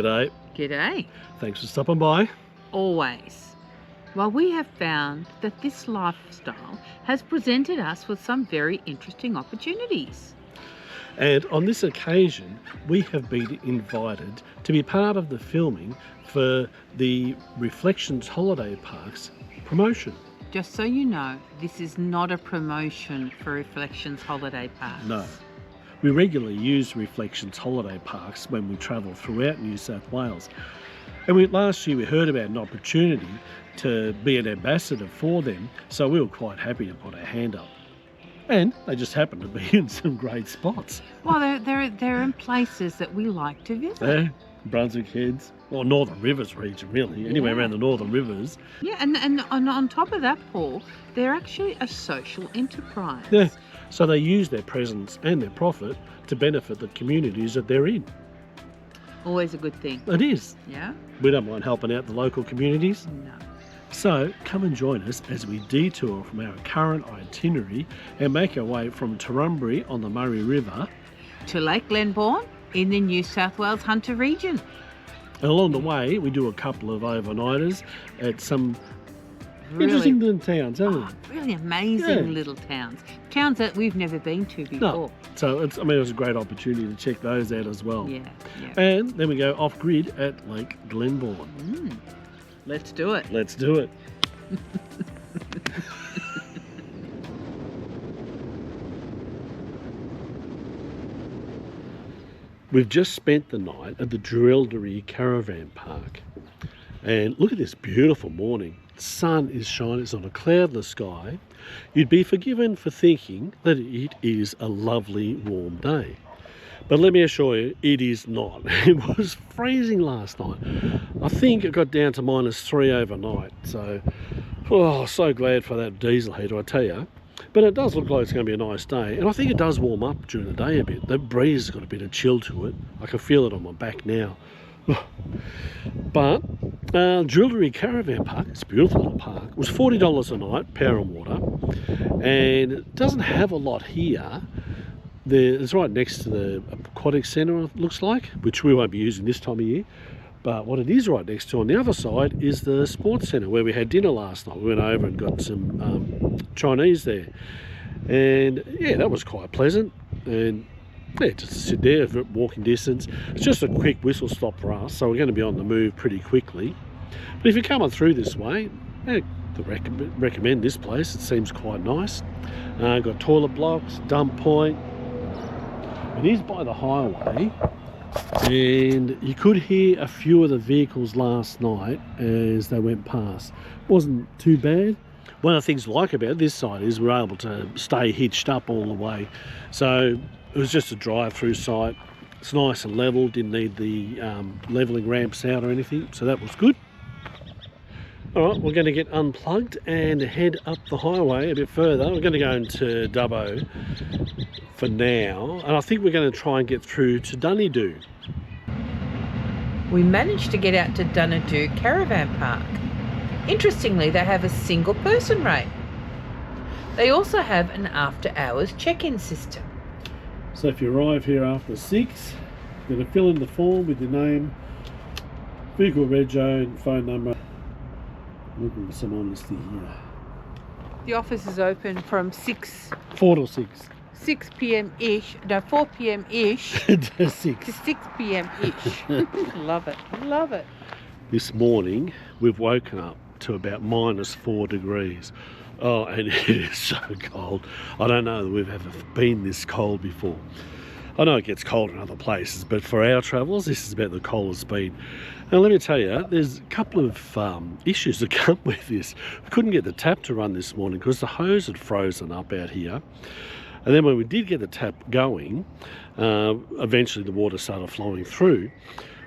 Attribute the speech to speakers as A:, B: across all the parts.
A: G'day.
B: G'day.
A: Thanks for stopping by.
B: Always. Well, we have found that this lifestyle has presented us with some very interesting opportunities.
A: And on this occasion, we have been invited to be part of the filming for the Reflections Holiday Parks promotion.
B: Just so you know, this is not a promotion for Reflections Holiday Parks.
A: No. We regularly use Reflections Holiday Parks when we travel throughout New South Wales. And last year we heard about an opportunity to be an ambassador for them, so we were quite happy to put our hand up. And they just happened to be in some great spots.
B: Well, they're in places that we like to visit.
A: Yeah, Brunswick Heads, or Northern Rivers region really, anywhere around the Northern Rivers.
B: Yeah, and on top of that, Paul, they're actually a social enterprise.
A: Yeah, so they use their presence and their profit to benefit the communities that they're in.
B: Always a good thing.
A: It is.
B: Yeah?
A: We don't mind helping out the local communities.
B: No.
A: So come and join us as we detour from our current itinerary and make our way from Torrumbarry on the Murray River
B: to Lake Glenbawn in the New South Wales Hunter Region.
A: And along the way, we do a couple of overnighters at some
B: Really,
A: interesting little towns, haven't we?
B: really amazing little towns. Towns that we've never been to before.
A: No. So it was a great opportunity to check those out as well.
B: Yeah, yeah.
A: And then we go off-grid at Lake Glenbawn.
B: Let's do it.
A: Let's do it. We've just spent the night at the Torrumbarry Caravan Park. And look at this beautiful morning. The sun is shining, it's on a cloudless sky. You'd be forgiven for thinking that it is a lovely warm day. But let me assure you, it is not. It was freezing last night. I think it got down to -3 overnight. So glad for that diesel heater, I tell you. But it does look like it's going to be a nice day. And I think it does warm up during the day a bit. The breeze has got a bit of chill to it. I can feel it on my back now. But Torrumbarry Caravan Park, it's a beautiful little park. It was $40 a night, power and water. And it doesn't have a lot here. It's right next to the aquatic centre, it looks like, which we won't be using this time of year. But what it is right next to on the other side is the sports centre where we had dinner last night. We went over and got some Chinese there. And yeah, that was quite pleasant. And yeah, just to sit there for walking distance. It's just a quick whistle stop for us, so we're going to be on the move pretty quickly. But if you're coming through this way, I recommend this place. It seems quite nice. Got toilet blocks, dump point. It is by the highway, and you could hear a few of the vehicles last night as they went past. Wasn't too bad. One of the things I like about this site is we're able to stay hitched up all the way. So it was just a drive-through site. It's nice and level, didn't need the levelling ramps out or anything, so that was good. All right, we're going to get unplugged and head up the highway a bit further. We're going to go into Dubbo for now, and I think we're going to try and get through to Dunedoo.
B: We managed to get out to Dunedoo Caravan Park. Interestingly, they have a single person rate. They also have an after-hours check-in system.
A: So if you arrive here after 6, you're going to fill in the form with your name, vehicle rego, and phone number. Looking for some honesty here.
B: The office is open from
A: 4 to 6.
B: 6 p.m.-ish, no, 4 p.m.-ish
A: to 6.
B: to 6 p.m.-ish. Love it, love it.
A: This morning, we've woken up to about -4 degrees. Oh, and it is so cold. I don't know that we've ever been this cold before. I know it gets cold in other places, but for our travels, this is about the coldest it's been. Now, let me tell you, there's a couple of issues that come with this. We couldn't get the tap to run this morning because the hose had frozen up out here. And then when we did get the tap going, eventually the water started flowing through.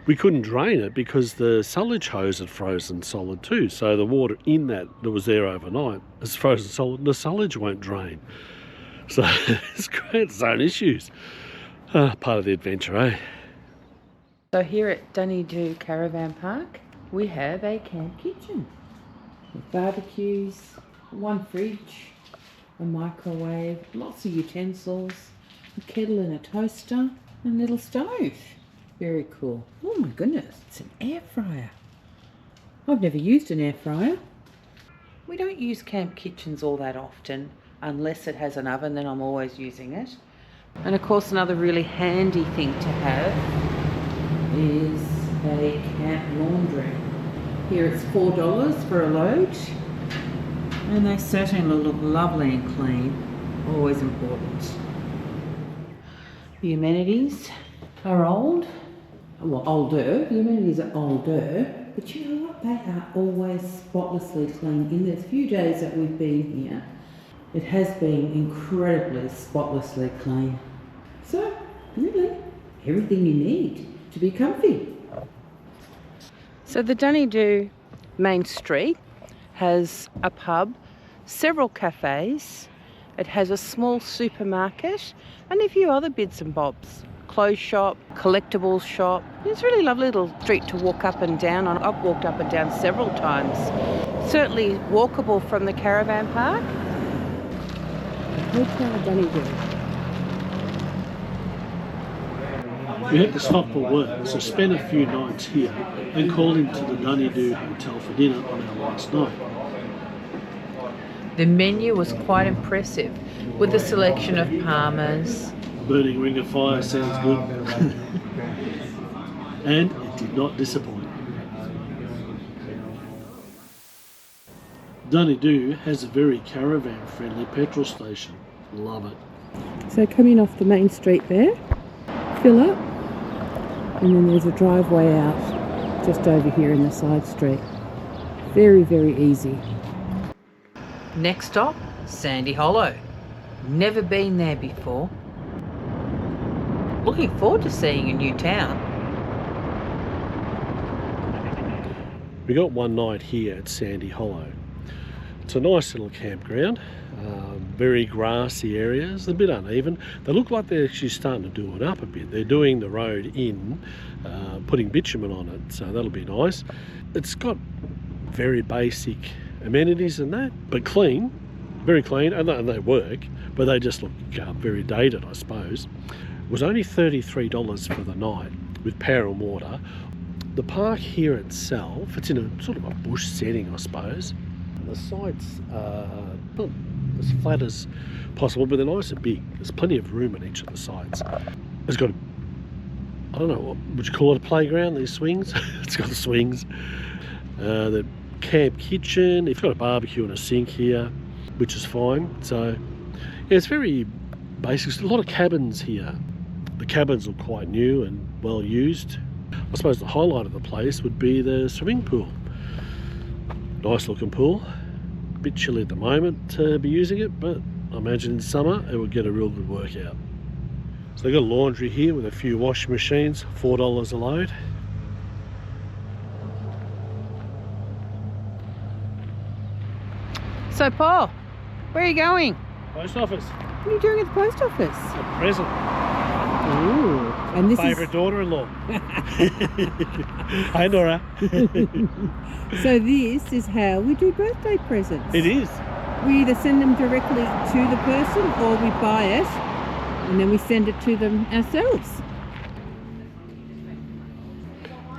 A: We couldn't drain it because the sullage hose had frozen solid too. So the water in that was there overnight is frozen solid, and the sullage won't drain. So it's created its own issues. Part of the adventure, eh?
B: So here at Dunedoo Caravan Park, we have a camp kitchen with barbecues, one fridge, a microwave, lots of utensils, a kettle and a toaster, and a little stove. Very cool. Oh my goodness, it's an air fryer. I've never used an air fryer. We don't use camp kitchens all that often, unless it has an oven, then I'm always using it. And of course another really handy thing to have is a camp laundry. Here it's $4 for a load, and they certainly look lovely and clean, always important. The amenities are old, well older, the amenities are older, but you know what, they are always spotlessly clean. In the few days that we've been here, it has been incredibly spotlessly clean. So, really, everything you need to be comfy. So the Dunedoo main street has a pub, several cafes, it has a small supermarket and a few other bits and bobs. Clothes shop, collectibles shop. It's a really lovely little street to walk up and down on. I've walked up and down several times. Certainly walkable from the caravan park. Hotel Dunedoo.
A: We had to stop for work, so spent a few nights here and called into the Dunedoo Hotel for dinner on our last night.
B: The menu was quite impressive, with a selection of parmas.
A: Burning ring of fire sounds good. And it did not disappoint. Dunedoo has a very caravan-friendly petrol station. Love it.
B: So coming off the main street there, fill up, and then there's a driveway out just over here in the side street. Very, very easy. Next stop, Sandy Hollow. Never been there before. Looking forward to seeing a new town.
A: We got one night here at Sandy Hollow. It's a nice little campground, very grassy areas, a bit uneven. They look like they're actually starting to do it up a bit. They're doing the road in, putting bitumen on it, so that'll be nice. It's got very basic amenities and that, but clean, very clean, and they work, but they just look very dated, I suppose. It was only $33 for the night with power and water. The park here itself, it's in a sort of a bush setting, I suppose. The sides are not as flat as possible, but they're nice and big. There's plenty of room on each of the sides. It's got, I don't know, what would you call it, a playground, these swings? It's got the swings. The camp kitchen, you've got a barbecue and a sink here, which is fine. So, yeah, it's very basic. There's a lot of cabins here. The cabins are quite new and well used. I suppose the highlight of the place would be the swimming pool. Nice looking pool. A bit chilly at the moment to be using it, but I imagine in summer it would get a real good workout. So they've got a laundry here with a few washing machines, $4 a load.
B: So Paul, where are you going?
A: Post office.
B: What are you doing at the post office?
A: A present.
B: Ooh, and this
A: Favourite daughter-in-law. Hi Nora.
B: So this is how we do birthday presents.
A: It is.
B: We either send them directly to the person or we buy it and then we send it to them ourselves.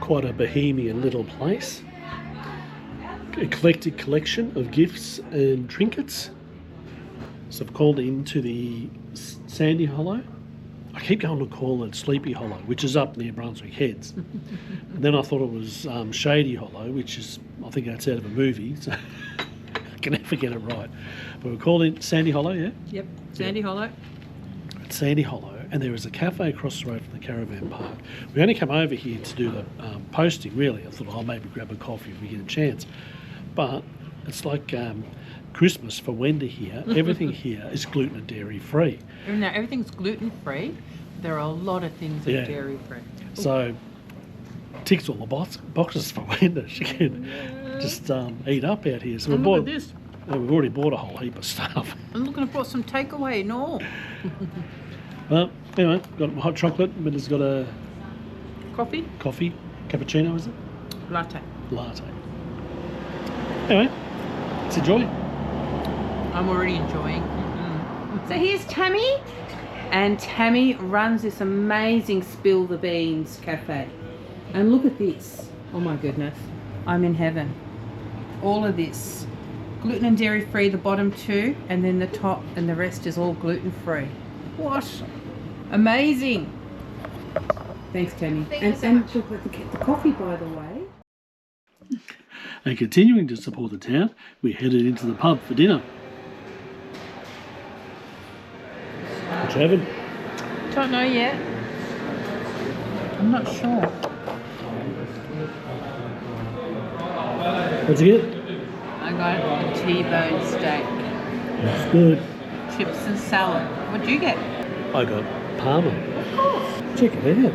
A: Quite a bohemian little place. Eclectic collection of gifts and trinkets. So I've called into the Sandy Hollow. I keep going to call it Sleepy Hollow, which is up near Brunswick Heads. And then I thought it was Shady Hollow, which is, I think that's out of a movie, so I can never get it right. But we're called it Sandy Hollow, yeah?
B: Yep, Sandy Hollow.
A: It's Sandy Hollow, and there is a cafe across the road from the caravan park. We only come over here to do the posting, really. I thought, I'll maybe grab a coffee if we get a chance. But it's like Christmas for Wendy here. Everything here is gluten and dairy free.
B: Now everything's gluten free. There are a lot of things that are dairy free.
A: So ticks all the boxes for Wendy. She can just eat up out here. So we
B: look at this.
A: We've already bought a whole heap of stuff.
B: I'm looking to brought some takeaway and all.
A: Well, anyway, got hot chocolate, but it's got a
B: Coffee?
A: Cappuccino, is it?
B: Latte.
A: Anyway, let's enjoy.
B: I'm already enjoying. So here's Tammy And Tammy runs this amazing Spill the Beans cafe. And look at this. Oh my goodness. I'm in heaven. All of this. Gluten and dairy free, the bottom two, and then the top and the rest is all gluten free. What? Amazing. Thanks, Tammy.
C: Thank you so much.
B: The coffee, by the way.
A: And continuing to support the town, we headed into the pub for dinner. What you having?
B: Don't know yet. I'm not sure.
A: What'd you get?
B: I got a T-bone steak,
A: That's good.
B: chips and salad. What'd you get?
A: I got Parma.
B: Of course.
A: Check it out.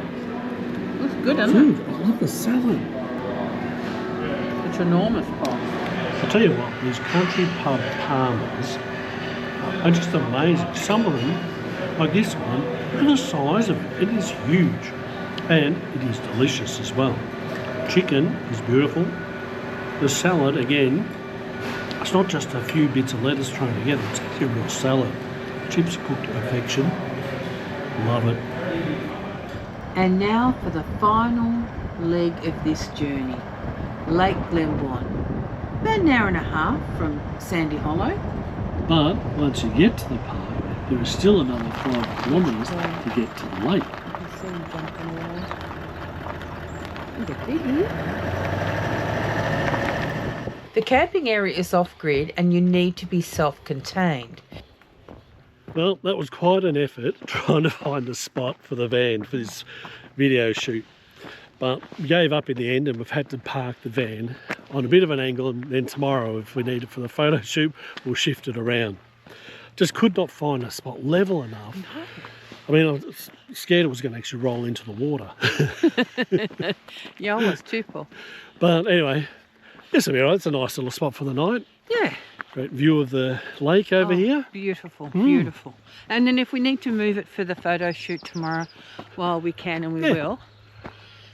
B: Looks good, doesn't it?
A: Dude, I love the salad.
B: It's enormous, Paul.
A: I'll tell you what, these country pub Parmas are just amazing. Some of them, like this one, look at the size of it. It is huge. And it is delicious as well. Chicken is beautiful. The salad, again, it's not just a few bits of lettuce thrown together, it's actually a real salad. Chips cooked to perfection. Love it.
B: And now for the final leg of this journey. Lake Glenbawn. About an hour and a half from Sandy Hollow.
A: But once you get to the park, there is still another 5 kilometres to get to the lake.
B: You can see them jumping around. Look at these. The camping area is off-grid and you need to be self-contained.
A: Well, that was quite an effort trying to find a spot for the van for this video shoot. But we gave up in the end and we've had to park the van on a bit of an angle, and then tomorrow, if we need it for the photo shoot, we'll shift it around. Just could not find a spot level enough. No. I mean, I was scared it was going to actually roll into the water.
B: Yeah, almost too, Paul.
A: But anyway, yes, it'll be all right. It's a nice little spot for the night.
B: Yeah.
A: Great view of the lake over here.
B: Beautiful, beautiful. And then if we need to move it for the photo shoot tomorrow, well, we can and we will.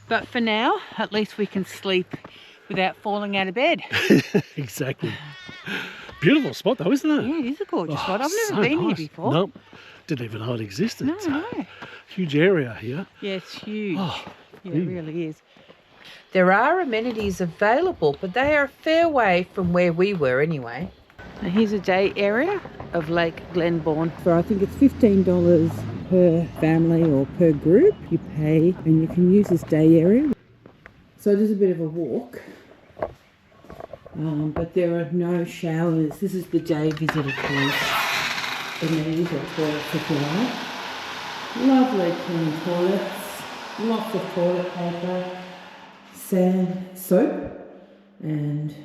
B: But for now, at least we can sleep without falling out of bed.
A: Exactly. Beautiful spot though, isn't it?
B: Yeah, it is a gorgeous spot. I've never been here before.
A: Nope. Didn't even know it existed.
B: No.
A: Huge area here.
B: Yeah, it's huge.
A: Oh,
B: yeah, it really is. There are amenities available, but they are a fair way from where we were anyway. Now here's a day area of Lake Glenbawn. So I think it's $15 per family or per group. You pay and you can use this day area. So it is a bit of a walk, but there are no showers. This is the day visitor place. Amenities or toilet supply. Lovely clean toilets, lots of toilet paper, sand, soap, and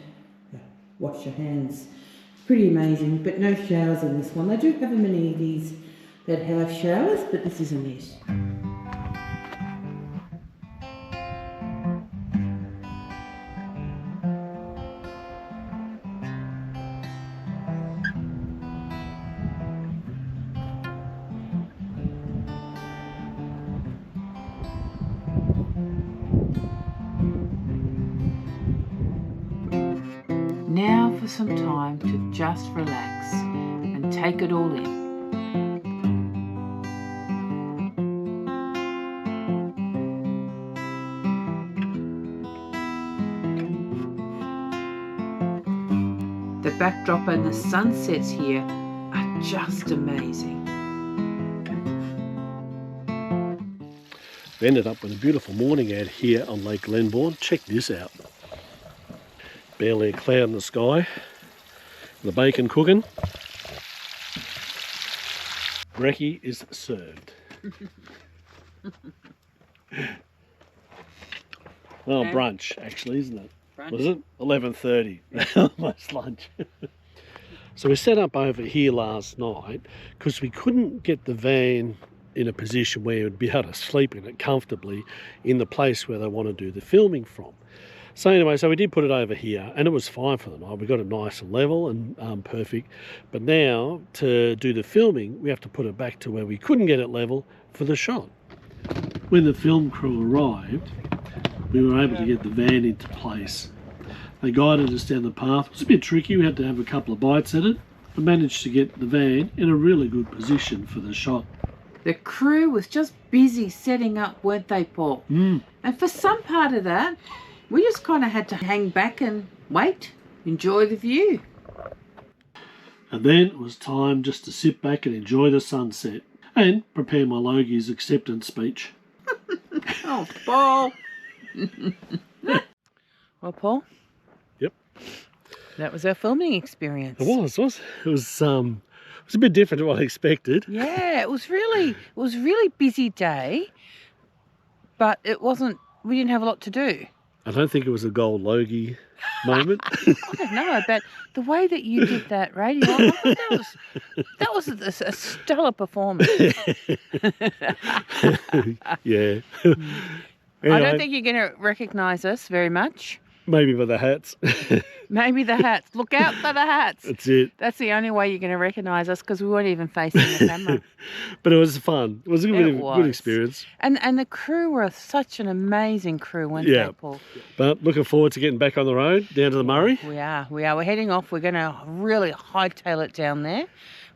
B: wash your hands. Pretty amazing, but no showers in this one. They do have amenities that have showers, but this isn't it. Now for some time to just relax and take it all in. The backdrop and the sunsets here are just amazing.
A: We ended up with a beautiful morning out here on Lake Glenbawn. Check this out. Barely a cloud in the sky. The bacon cooking. Brekkie is served. Well, brunch actually, isn't it? Brunch. Was it? 11:30. Almost lunch. So we set up over here last night because we couldn't get the van in a position where we'd be able to sleep in it comfortably in the place where they want to do the filming from. So anyway, so we did put it over here and it was fine for the night. We got it nice and level and perfect. But now to do the filming, we have to put it back to where we couldn't get it level for the shot. When the film crew arrived, we were able to get the van into place. They guided us down the path. It was a bit tricky. We had to have a couple of bites at it, but managed to get the van in a really good position for the shot.
B: The crew was just busy setting up, weren't they, Paul?
A: Mm.
B: And for some part of that, we just kind of had to hang back and wait, enjoy the view.
A: And then it was time just to sit back and enjoy the sunset and prepare my Logie's acceptance speech.
B: Oh, Paul. Well, Paul?
A: Yep.
B: That was our filming experience.
A: It was a bit different to what I expected.
B: Yeah, it was really busy day, but we didn't have a lot to do.
A: I don't think it was a gold Logie moment.
B: I don't know, but the way that you did that radio, I thought that was a stellar performance.
A: Yeah.
B: I don't think you're going to recognise us very much.
A: Maybe by the hats.
B: Maybe the hats. Look out for the hats.
A: That's it.
B: That's the only way you're going to recognise us, because we weren't even facing the camera.
A: But it was fun. It was a good experience.
B: And the crew were such an amazing crew, weren't they, Paul?
A: But looking forward to getting back on the road down to the Murray.
B: We are. We're heading off. We're going to really hightail it down there.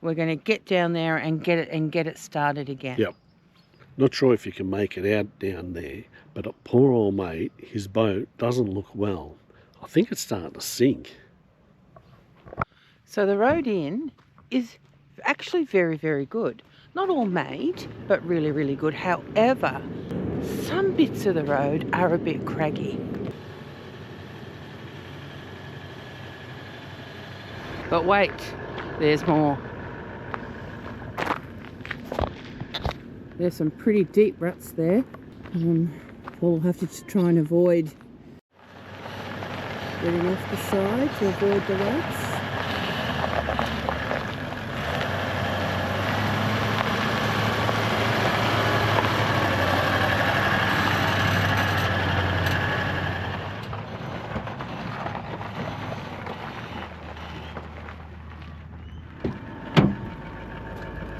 B: We're going to get down there and get it started again.
A: Yep. Not sure if you can make it out down there, but poor old mate, his boat doesn't look well. I think it's starting to sink.
B: So the road in is actually very, very good. Not all made, but really, really good. However, some bits of the road are a bit craggy. But wait, there's more. There's some pretty deep ruts there. We'll have to try and avoid getting off the side to avoid the ruts.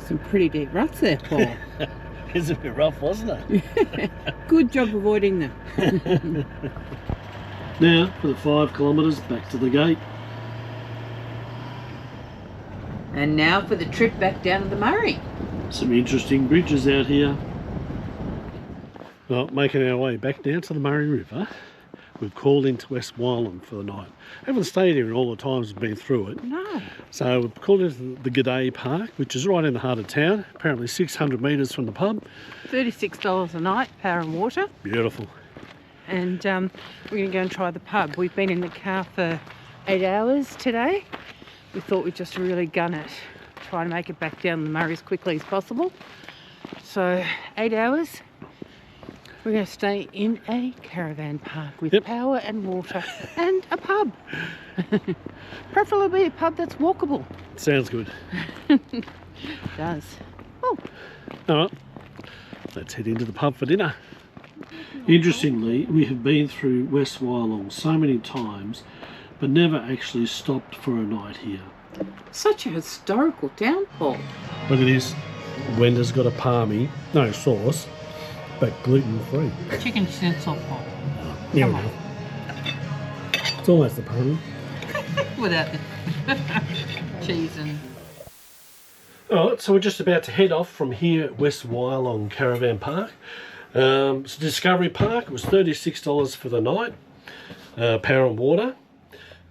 B: Some pretty deep ruts there, Paul.
A: It was a bit rough, wasn't it?
B: Good job avoiding them.
A: Now, for the 5 kilometres back to the gate.
B: And now for the trip back down to the Murray.
A: Some interesting bridges out here. Well, making our way back down to the Murray River, we've called into West Wyalong for the night. Haven't stayed here all the times we've been through it.
B: No.
A: So we've called into the G'day Park, which is right in the heart of town, apparently 600 metres from the pub.
B: $36 a night, power and water.
A: Beautiful.
B: And we're going to go and try the pub. We've been in the car for 8 hours today. We thought we'd just really gun it, try and make it back down the Murray as quickly as possible. So 8 hours. We're going to stay in a caravan park with power and water and a pub. Preferably a pub that's walkable.
A: Sounds good.
B: It does. Oh.
A: All right, let's head into the pub for dinner. Interestingly, we have been through West Wyalong so many times, but never actually stopped for a night here.
B: Such a historical town, Paul.
A: Look at this. Wenda's got a palmy, no sauce, but gluten-free.
B: Chicken schnitzel, Paul.
A: Yeah,
B: Come on.
A: It's almost a palmy.
B: Without the cheese and...
A: Alright, so we're just about to head off from here at West Wyalong Caravan Park. It's Discovery Park. It was $36 for the night, power and water.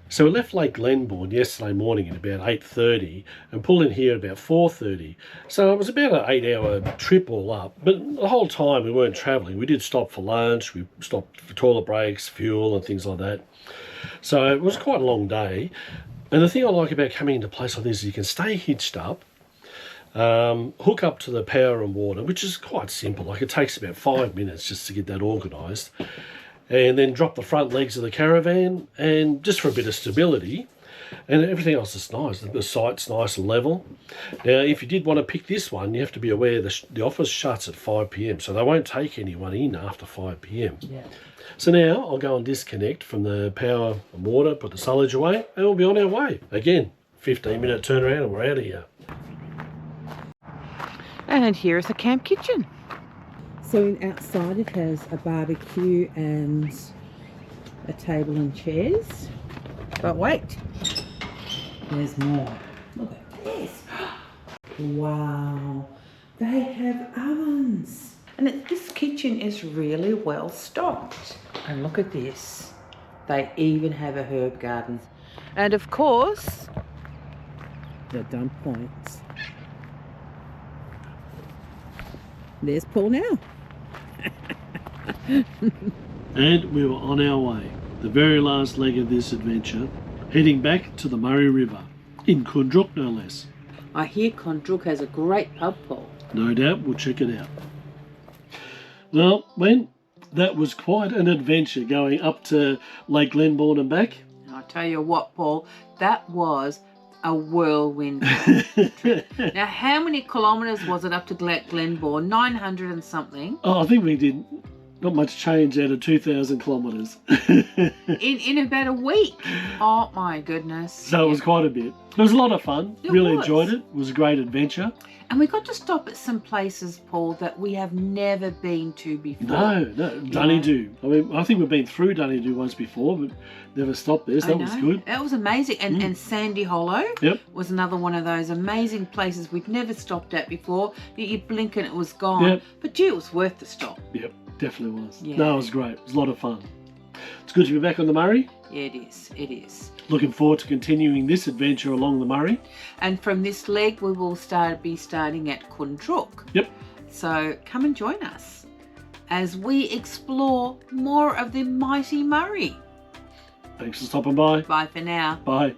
A: So we left Lake Glenbawn yesterday morning at about 8:30 and pulled in here at about 4:30. So it was about an 8-hour trip all up. But the whole time we weren't travelling. We did stop for lunch, we stopped for toilet breaks, fuel and things like that. So it was quite a long day. And the thing I like about coming into a place like this is you can stay hitched up, hook up to the power and water, which is quite simple. Like it takes about 5 minutes just to get that organised. And then drop the front legs of the caravan, and just for a bit of stability, and everything else is nice. The site's nice and level. Now, if you did want to pick this one, you have to be aware the office shuts at 5 p.m, so they won't take anyone in after 5 p.m.
B: Yeah.
A: So now I'll go and disconnect from the power and water, put the silage away, and we'll be on our way. Again, 15-minute turnaround and we're out of here.
B: And here is a camp kitchen. So outside it has a barbecue and a table and chairs. But wait, there's more. Look at this. Wow. They have ovens. And this kitchen is really well stocked. And look at this. They even have a herb garden. And of course, the dump points. There's Paul now.
A: And we were on our way, the very last leg of this adventure, heading back to the Murray River, in Kundruk no less.
B: I hear Kundruk has a great pub, Paul.
A: No doubt, we'll check it out. Well, that was quite an adventure going up to Lake Glenbawn and back.
B: I'll tell you what, Paul, that was a whirlwind trip. Now, how many kilometres was it up to Lake Glenbawn? 900 and something.
A: Oh, I think we did not much change out of 2,000 kilometres.
B: in about a week. Oh my goodness.
A: So it was quite a bit. It was a lot of fun.
B: It
A: really
B: was.
A: enjoyed it. It was a great adventure.
B: And we got to stop at some places, Paul, that we have never been to before.
A: No, Dunedoo. I mean, I think we've been through Dunedoo once before, but never stopped there, so that was good.
B: That was amazing. And Sandy Hollow was another one of those amazing places we'd never stopped at before. You blink and it was gone.
A: Yep.
B: But gee, it was worth the stop.
A: Yep, definitely was.
B: Yeah.
A: No, it was great. It was a lot of fun. It's good to be back on the Murray.
B: Yeah, it is. It is.
A: Looking forward to continuing this adventure along the Murray.
B: And from this leg, we will be starting at Kundruk.
A: Yep.
B: So come and join us as we explore more of the mighty Murray.
A: Thanks for stopping by.
B: Bye for now.
A: Bye.